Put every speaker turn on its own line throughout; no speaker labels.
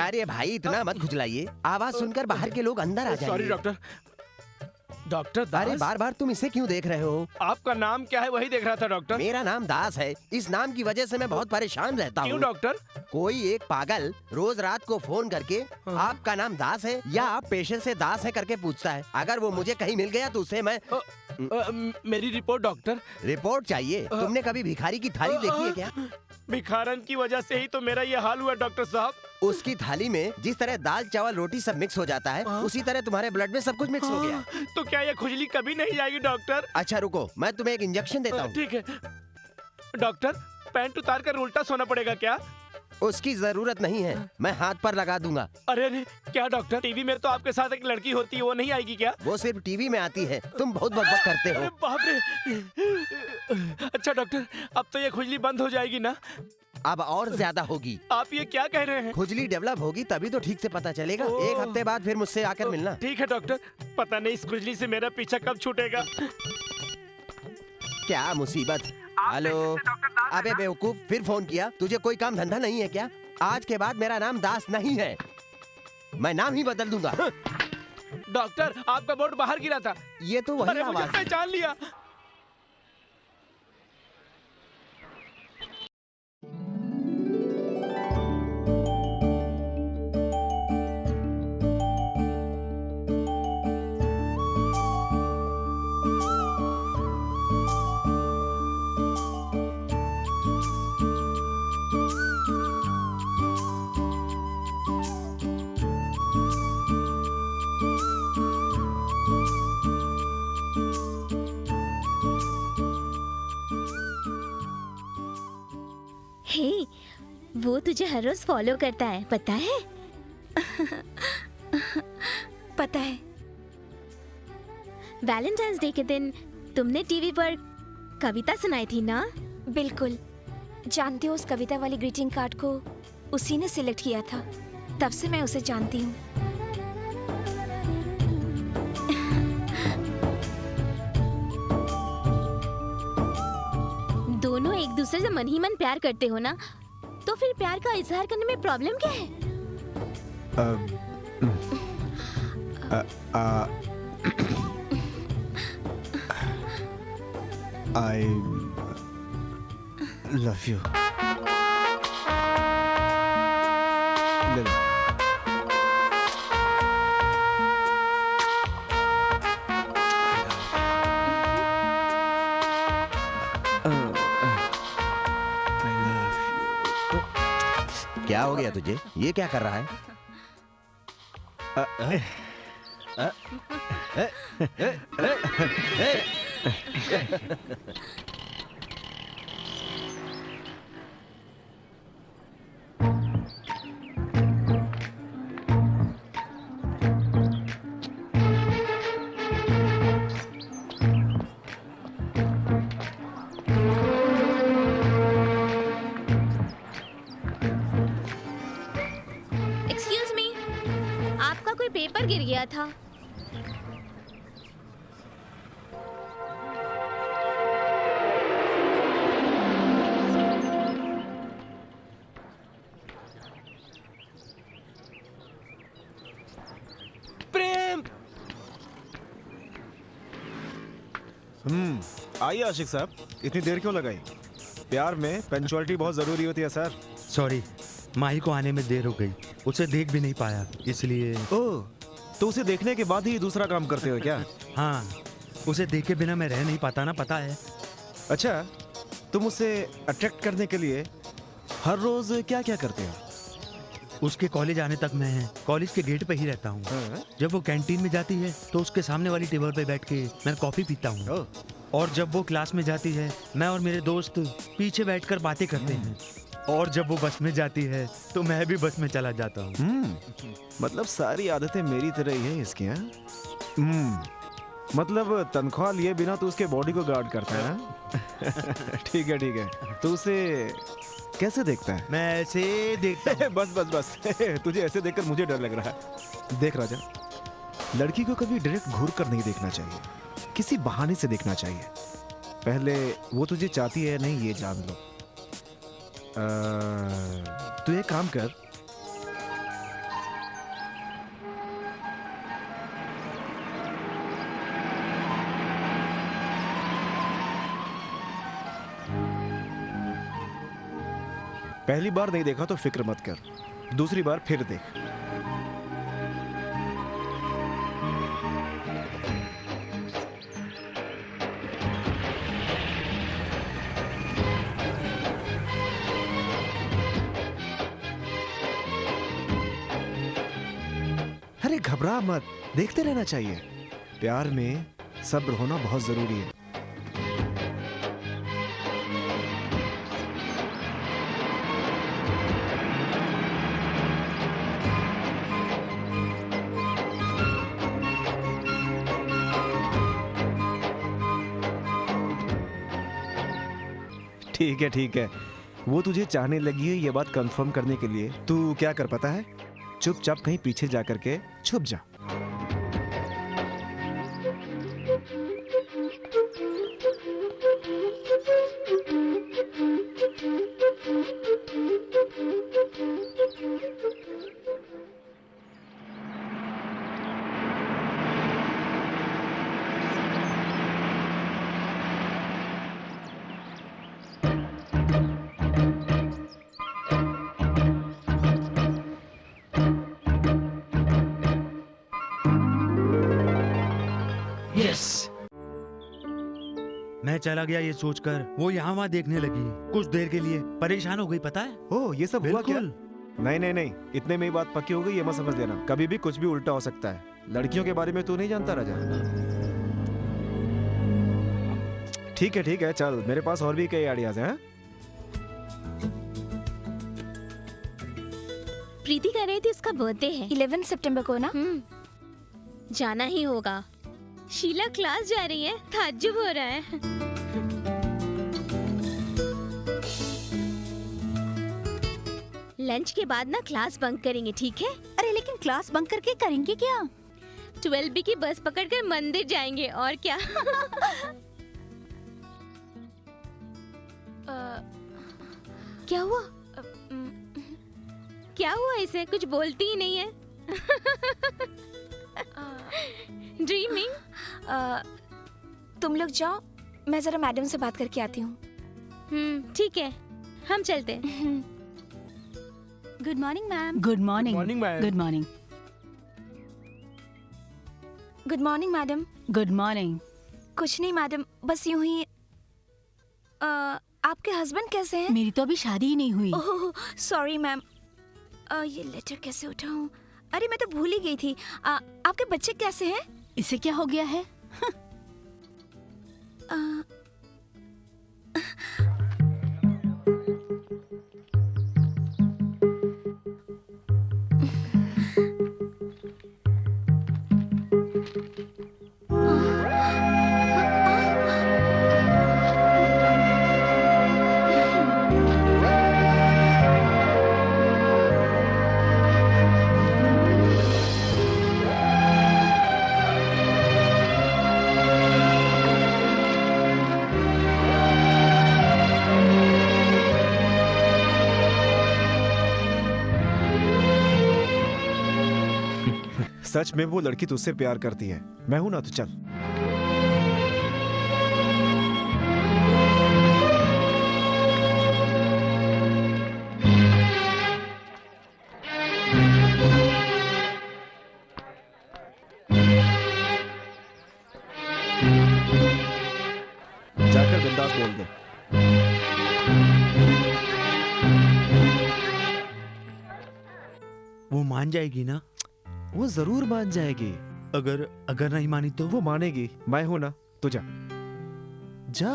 अरे भाई इतना मत खुजलाइए, आवाज सुनकर बाहर के लोग अंदर आ जाएंगे।
Sorry doctor. डॉक्टर
अरे
दास,
बार बार तुम इसे क्यों देख रहे हो?
आपका नाम क्या है वही देख रहा था डॉक्टर।
मेरा नाम दास है। इस नाम की वजह से मैं बहुत परेशान रहता
क्यों
हूँ।
डॉक्टर?
कोई एक पागल रोज रात को फोन करके आपका नाम दास है या आप पेशेंट से दास है करके पूछता है। अगर वो मुझे कहीं मिल गया तो उसे मैं
मेरी रिपोर्ट डॉक्टर।
रिपोर्ट चाहिए। तुमने कभी भिखारी की थाली देखी है क्या?
भिखारन की वजह से ही तो मेरा ये हाल हुआ डॉक्टर साहब।
उसकी थाली में जिस तरह दाल चावल रोटी सब मिक्स हो जाता है, उसी तरह तुम्हारे ब्लड में सब कुछ मिक्स हो गया।
तो क्या ये खुजली कभी नहीं जाएगी डॉक्टर?
अच्छा रुको, मैं तुम्हें एक इंजेक्शन देता हूँ।
ठीक है डॉक्टर, पैंट उतार कर उल्टा सोना पड़ेगा क्या?
उसकी जरूरत नहीं है, मैं हाथ पर लगा दूंगा।
अरे अरे, क्या डॉक्टर? टीवी में तो आपके साथ एक लड़की होती है, वो नहीं आएगी क्या?
वो सिर्फ टीवी में आती है, तुम बहुत बकबक करते
अरे
हो।
बाप रे। अच्छा डॉक्टर, अब तो ये खुजली बंद हो जाएगी ना?
अब और ज्यादा होगी।
आप ये क्या कह रहे हैं?
खुजली डेवलप होगी तभी तो ठीक से पता चलेगा। एक हफ्ते बाद फिर मुझसे आकर मिलना।
ठीक है डॉक्टर, पता नहीं इस खुजली से मेरा पीछा कब छूटेगा।
क्या मुसीबत। हेलो, अबे बेवकूफ, फिर फोन किया? तुझे कोई काम धंधा नहीं है क्या? आज के बाद मेरा नाम दास नहीं है, मैं नाम ही बदल दूंगा।
डॉक्टर, आपका बोर्ड बाहर गिरा था।
ये तो वही
अरे मुझे
आवाज है।
पहचान लिया।
हे, वो तुझे हर रोज फॉलो करता है, पता है?
पता है।
वैलेंटाइंस डे के दिन तुमने टीवी पर कविता सुनाई थी ना?
बिल्कुल। जानती हो, उस कविता वाली ग्रीटिंग कार्ड को उसी ने सिलेक्ट किया था। तब से मैं उसे जानती हूँ।
दोनों एक दूसरे से मन ही मन प्यार करते हो ना, तो फिर प्यार का इजहार करने में प्रॉब्लम क्या है?
I love you. ले लो। I love you.
क्या हो गया तुझे? ये क्या कर रहा है?
एक्सक्यूज मी, आपका कोई पेपर गिर गया था।
प्रेम।
आइए आशिक साहब, इतनी देर क्यों लगाई? प्यार में पंचुअलिटी बहुत जरूरी होती है सर।
सॉरी, माही को आने में देर हो गई, उसे देख भी नहीं पाया, इसलिए।
ओह, तो उसे देखने के बाद ही दूसरा काम करते हो क्या?
हाँ, उसे देखे बिना मैं रह नहीं पाता ना, पता है।
अच्छा, तुम उसे अट्रैक्ट करने के लिए हर रोज क्या क्या करते हो?
उसके कॉलेज आने तक मैं कॉलेज के गेट पे ही रहता हूँ।
हाँ?
जब वो कैंटीन में जाती है तो उसके सामने वाली टेबल पे बैठ के मैं कॉफी पीता हूँ।
ओह,
और जब वो क्लास में जाती है, मैं और मेरे दोस्त पीछे बैठकर बातें करते हैं। और जब वो बस में जाती है तो मैं भी बस में चला जाता हूँ।
मतलब सारी आदतें मेरी तरह ही हैं इसकी, हैं? मतलब तनख्वाह लिए बिना तो उसके बॉडी को गार्ड करता है हाँ? ठीक है ठीक है। तो उसे कैसे देखता है?
मैं ऐसे देखता हूँ।
बस बस बस तुझे ऐसे देखकर मुझे डर लग रहा है। देख राजा, लड़की को कभी डायरेक्ट घूर कर नहीं देखना चाहिए, किसी बहाने से देखना चाहिए। पहले वो तुझे चाहती है नहीं ये जान लो। तू एक काम कर, पहली बार नहीं देखा तो फिक्र मत कर, दूसरी बार फिर देख। अरे घबरा मत, देखते रहना चाहिए। प्यार में सब्र होना बहुत जरूरी है। ठीक है ठीक है, वो तुझे चाहने लगी है ये बात कंफर्म करने के लिए तू क्या कर पता है? चुपचाप कहीं पीछे जा करके छुप जा।
मैं चला गया ये सोचकर वो यहाँ वहाँ देखने लगी। कुछ देर के लिए परेशान हो गई, पता है?
ओह, ये सब हुआ क्या?
बिल्कुल।
नहीं नहीं नहीं, इतने में ही बात पक्की हो गई, ये मत समझ लेना। कभी भी कुछ भी उल्टा हो सकता है। लड़कियों के बारे में तू नहीं जानता राजा। ठीक है चल, मेरे पास और भी कई आइडियाज हैं।
प्रीति कह रही थी उसका बर्थडे है
11 सितंबर को ना।
जाना ही होगा। शीला क्लास जा रही है, ताज्जुब हो रहा है। लंच के बाद ना क्लास बंक करेंगे, ठीक है?
अरे लेकिन क्लास बंक करके करेंगे क्या?
12B की बस पकड़कर मंदिर जाएंगे और क्या। क्या हुआ? क्या हुआ इसे? कुछ बोलती ही नहीं है। ड्रीमिंग?
तुम लोग जाओ, मैं जरा मैडम से बात करके आती हूँ।
ठीक है, हम चलते हैं।
Good morning ma'am.
Good morning ma'am.
Good morning.
Good morning madam.
Good morning.
कुछ नहीं मैडम, बस यूं ही। आपके हस्बैंड कैसे हैं?
मेरी तो अभी शादी ही नहीं हुई।
Oh sorry ma'am. ये लेटर कैसे उठाऊं? अरे मैं तो भूल ही गई थी। आपके बच्चे कैसे हैं?
इसे क्या हो गया है?
सच में वो लड़की तुझसे प्यार करती है। मैं हूं ना, तो चल। जाकर बिंदास बोल दे।
वो मान जाएगी ना?
वो जरूर मान जाएगी।
अगर नहीं मानी तो?
वो मानेगी, मैं हूं ना, तू जा जा।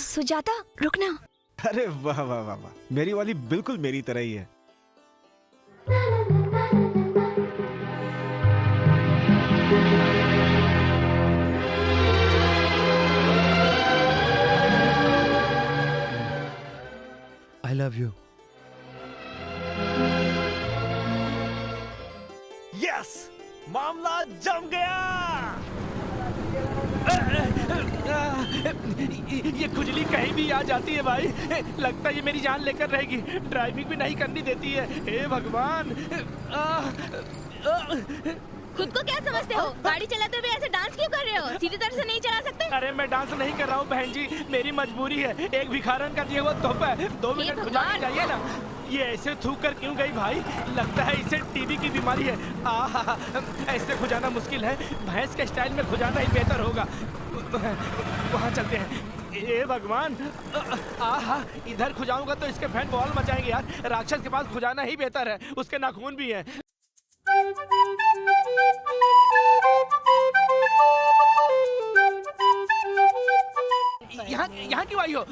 सुजाता रुकना।
अरे वाह वाह वाह वाह, मेरी वाली बिल्कुल मेरी तरह ही है।
I love you.
यस, मामला जम गया। ये खुजली कहीं भी आ जाती है भाई। लगता है ये मेरी जान लेकर रहेगी। ड्राइविंग भी नहीं करनी देती है। हे भगवान।
खुद को क्या समझते हो? गाड़ी चलाते हुए ऐसे डांस क्यों कर रहे हो? सीधी तरह से नहीं चला सकते?
अरे मैं डांस नहीं कर रहा हूँ बहन जी, मेरी मजबूरी है। एक भिखारन का दिया हुआ तोहफा है, 2 मिनट गुजारना चाहिए ना। ये ऐसे थूक कर क्यों गई भाई? लगता है इसे टीबी की बीमारी है। आहा, ऐसे खुजाना मुश्किल है। भैंस के स्टाइल में खुजाना ही बेहतर होगा। वहाँ चलते हैं। ए भगवान, आहा, इधर खुजाऊंगा तो इसके फैन बॉल मचाएंगे यार। राक्षस के पास खुजाना ही बेहतर है, उसके नाखून भी है। यहाँ क्यों आई हो?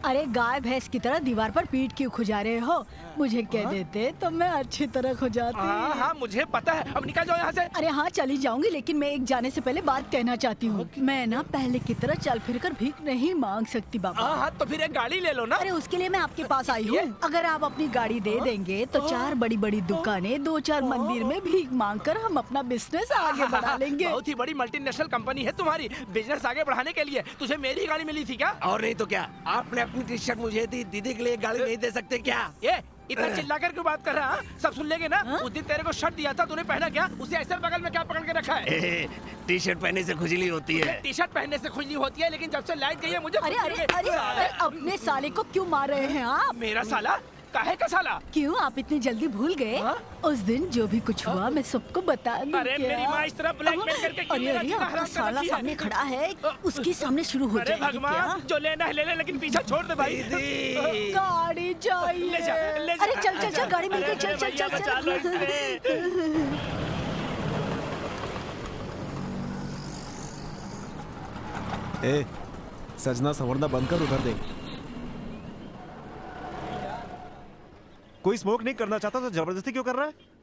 अरे गाय भैंस की तरह दीवार पर पीठ क्यों खुजा रहे हो? मुझे कह देते तो मैं अच्छी तरह खुजाती।
हाँ, मुझे पता है। अब निकल जाओ यहाँ से।
अरे हाँ, चली जाऊंगी, लेकिन मैं एक जाने से पहले बात कहना चाहती हूँ। मैं ना पहले की तरह चल फिर कर भीख नहीं मांग सकती बाबा।
हाँ, तो फिर एक गाड़ी ले लो ना।
अरे उसके लिए मैं आपके पास आई हूँ। अगर आप अपनी गाड़ी दे देंगे तो 4 बड़ी बड़ी दुकानें, 2-4 मंदिर में भीख मांग कर हम अपना बिजनेस आगे बढ़ा लेंगे।
बहुत ही बड़ी मल्टीनेशनल कंपनी है तुम्हारी। बिजनेस आगे बढ़ाने के लिए तुझे मेरी गाड़ी मिली थी क्या?
और नहीं तो क्या, आपने अपनी टी शर्ट मुझे दी, दीदी के लिए गाड़ी नहीं दे सकते क्या?
ये इतना चिल्लाकर क्यों बात कर रहा है? सब सुन लेंगे ना। उस दिन तेरे को शर्ट दिया था, तूने पहना क्या? उसे ऐसे बगल में क्या पकड़ के रखा है?
टी शर्ट पहनने से खुजली होती है।
टी शर्ट पहनने से खुजली होती है, लेकिन जब से लाइट गई है मुझे
अरे अरे अरे अरे, अपने साले को क्यों मार रहे हैं आप?
मेरा साला? काहे का साला?
क्यों आप इतनी जल्दी भूल गए? उस दिन जो भी कुछ हुआ मैं सबको बता दूं
अरे
क्या?
मेरी माँ इस तरह ब्लैकमेल करके क्यों
अरे
मेरा
अरे,
जीना
आपका
हराम कर
साला
रखी है?
सामने खड़ा है, उसके सामने शुरू हो
अरे
जाएगी
भगवान,
क्या?
जो लेना है ले ले, लेकिन पीछे छोड़ दे भाई।
गाड़ी चाहिए।
ले जा, ले जा।
अरे चल चल चल, गाड़ी मिल गई, चल चल
भैया,
चल
बचा लो
चल।
ए, सजना संवरना बंद कर, उधर देख। कोई स्मोक नहीं करना चाहता तो जबरदस्ती क्यों कर रहा है?